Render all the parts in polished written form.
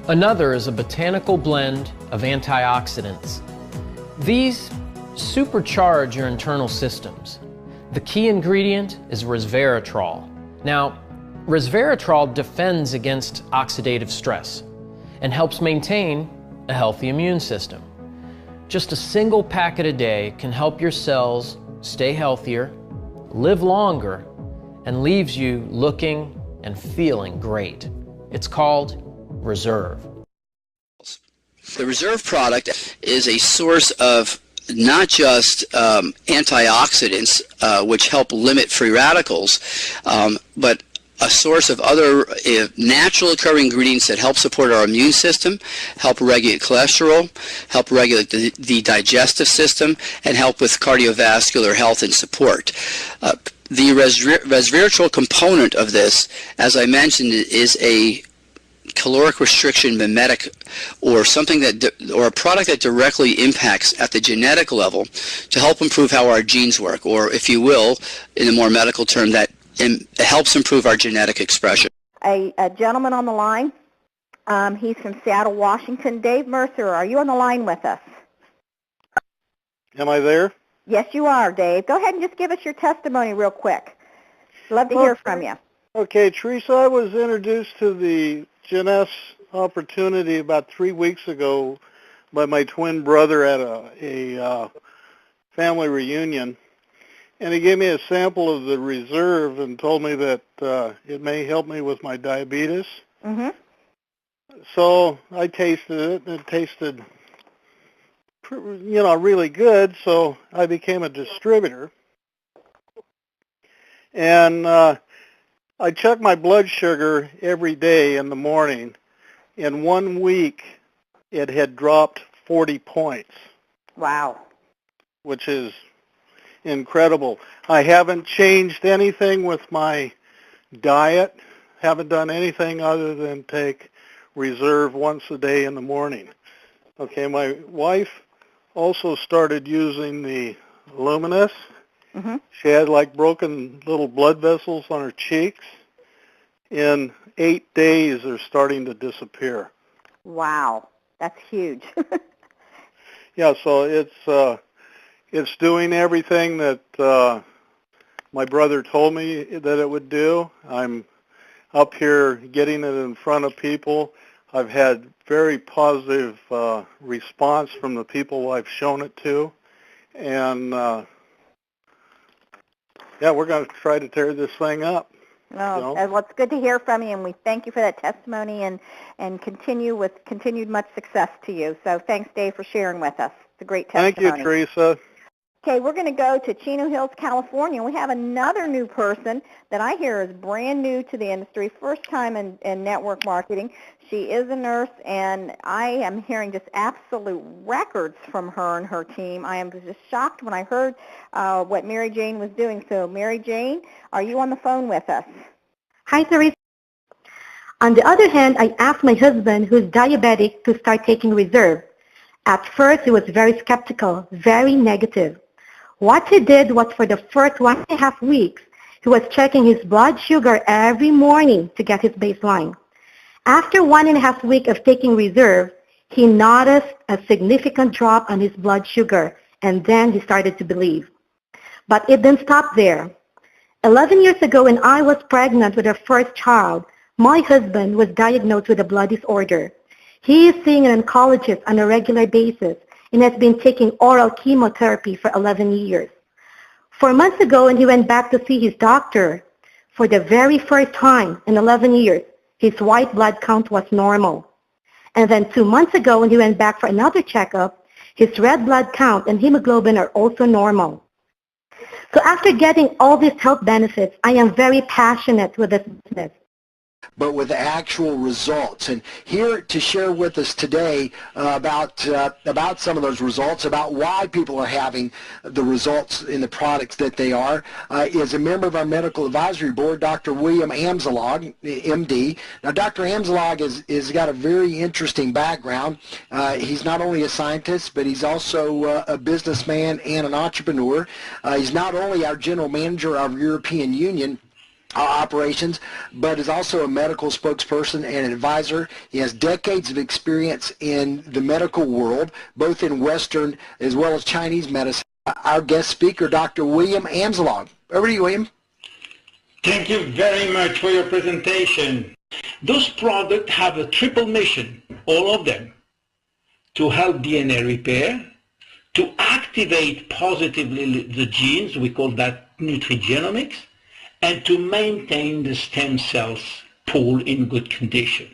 Another is a botanical blend of antioxidants. These supercharge your internal systems. The key ingredient is resveratrol. Now, resveratrol defends against oxidative stress and helps maintain a healthy immune system. Just a single packet a day can help your cells stay healthier, live longer, and leaves you looking and feeling great. It's called Reserve. The Reserve product is a source of not just antioxidants, which help limit free radicals, but a source of other natural occurring ingredients that help support our immune system, help regulate cholesterol, help regulate the digestive system, and help with cardiovascular health and support. The resveratrol component of this, as I mentioned, is a caloric restriction mimetic, or something that, or a product that directly impacts at the genetic level to help improve how our genes work, or if you will, in a more medical term, that it helps improve our genetic expression. A gentleman on the line, he's from Seattle, Washington. Dave Mercer, are you on the line with us? Am I there? Yes, you are, Dave. Go ahead and just give us your testimony real quick. Love to hear from you. Okay, Teresa, I was introduced to the Gen-S opportunity about 3 weeks ago by my twin brother at a family reunion. And he gave me a sample of the Reserve and told me that it may help me with my diabetes. Mm-hmm. So I tasted it, and it tasted, really good. So I became a distributor. And I check my blood sugar every day in the morning. In 1 week, it had dropped 40 points. Wow. Which is incredible. I haven't changed anything with my diet, haven't done anything other than take Reserve once a day in the morning. Okay, my wife also started using the Luminous. Mm-hmm. She had like broken little blood vessels on her cheeks. In 8 days, they're starting to disappear. Wow, that's huge. Yeah, so it's doing everything that my brother told me that it would do. I'm up here getting it in front of people. I've had very positive response from the people I've shown it to. And, yeah, we're going to try to tear this thing up. Oh, well, it's good to hear from you, and we thank you for that testimony and continue with continued much success to you. So thanks, Dave, for sharing with us. It's a great testimony. Thank you, Teresa. Okay, we're going to go to Chino Hills, California. We have another new person that I hear is brand new to the industry, first time in network marketing. She is a nurse, and I am hearing just absolute records from her and her team. I am just shocked when I heard what Mary Jane was doing. So, Mary Jane, are you on the phone with us? Hi, Teresa. On the other hand, I asked my husband, who's diabetic, to start taking Reserve. At first, he was very skeptical, very negative. What he did was for the first 1.5 weeks, he was checking his blood sugar every morning to get his baseline. After 1.5 weeks of taking Reserve, he noticed a significant drop on his blood sugar, and then he started to believe. But it didn't stop there. 11 years ago, when I was pregnant with our first child, my husband was diagnosed with a blood disorder. He is seeing an oncologist on a regular basis and has been taking oral chemotherapy for 11 years. 4 months ago, when he went back to see his doctor, for the very first time in 11 years, his white blood count was normal. And then 2 months ago, when he went back for another checkup, his red blood count and hemoglobin are also normal. So after getting all these health benefits, I am very passionate with this business. But with actual results. And here to share with us today about some of those results, about why people are having the results in the products that they are, is a member of our medical advisory board, Dr. William Amzalog, MD. Now, Dr. Amzalog is got a very interesting background. He's not only a scientist, but he's also a businessman and an entrepreneur. He's not only our general manager of our European Union, operations, but is also a medical spokesperson and an advisor. He has decades of experience in the medical world, both in Western as well as Chinese medicine. Our guest speaker, Dr. William Amsalong. Over to you, William. Thank you very much for your presentation. Those products have a triple mission, all of them, to help DNA repair, to activate positively the genes, we call that nutrigenomics, and to maintain the stem cells pool in good condition.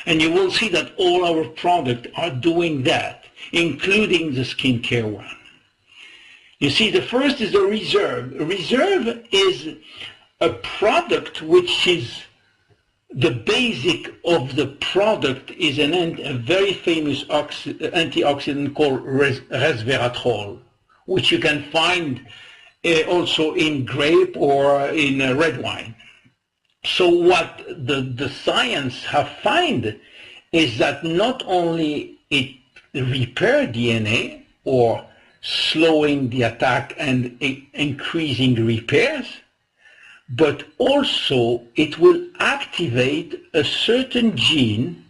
And you will see that all our products are doing that, including the skincare one. You see, the first is the Reserve. Reserve is a product which is the basic of the product is a very famous antioxidant called resveratrol, which you can find also in grape or in red wine. So what the science have found is that not only it repair DNA or slowing the attack and increasing repairs, but also it will activate a certain gene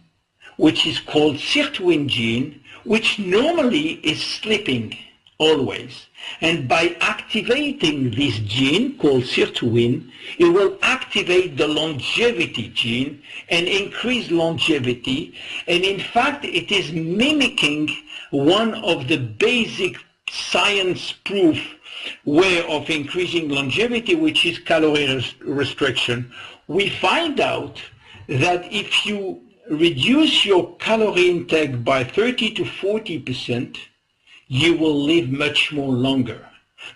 which is called sirtuin gene, which normally is sleeping always. And by activating this gene called sirtuin, it will activate the longevity gene and increase longevity. And in fact, it is mimicking one of the basic science proof way of increasing longevity, which is calorie restriction. We find out that if you reduce your calorie intake by 30 to 40%, you will live much more longer.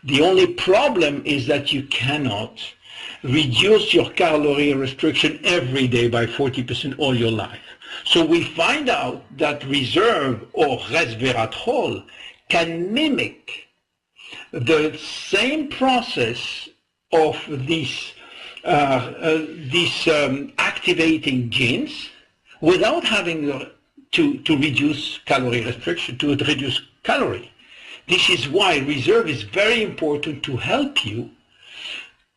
The only problem is that you cannot reduce your calorie restriction every day by 40% all your life. So we find out that Reserve or resveratrol can mimic the same process of these activating genes without having to reduce calorie restriction, to reduce calorie. This is why Reserve is very important to help you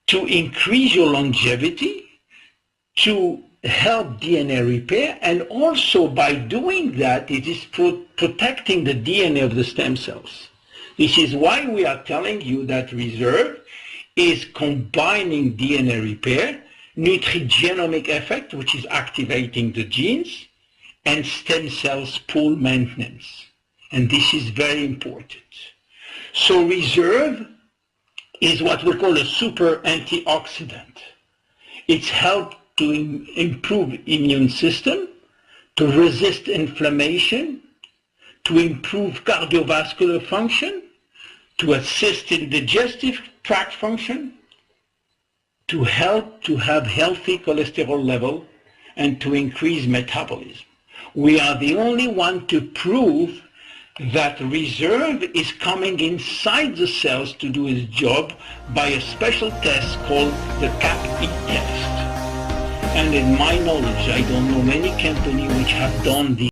to increase your longevity, to help DNA repair, and also by doing that, it is protecting the DNA of the stem cells. This is why we are telling you that Reserve is combining DNA repair, nutrigenomic effect, which is activating the genes, and stem cells pool maintenance. And this is very important. So Reserve is what we call a super antioxidant. It's helped to improve immune system, to resist inflammation, to improve cardiovascular function, to assist in digestive tract function, to help to have healthy cholesterol level, and to increase metabolism. We are the only one to prove that Reserve is coming inside the cells to do its job by a special test called the CAP-E test. And in my knowledge, I don't know many companies which have done the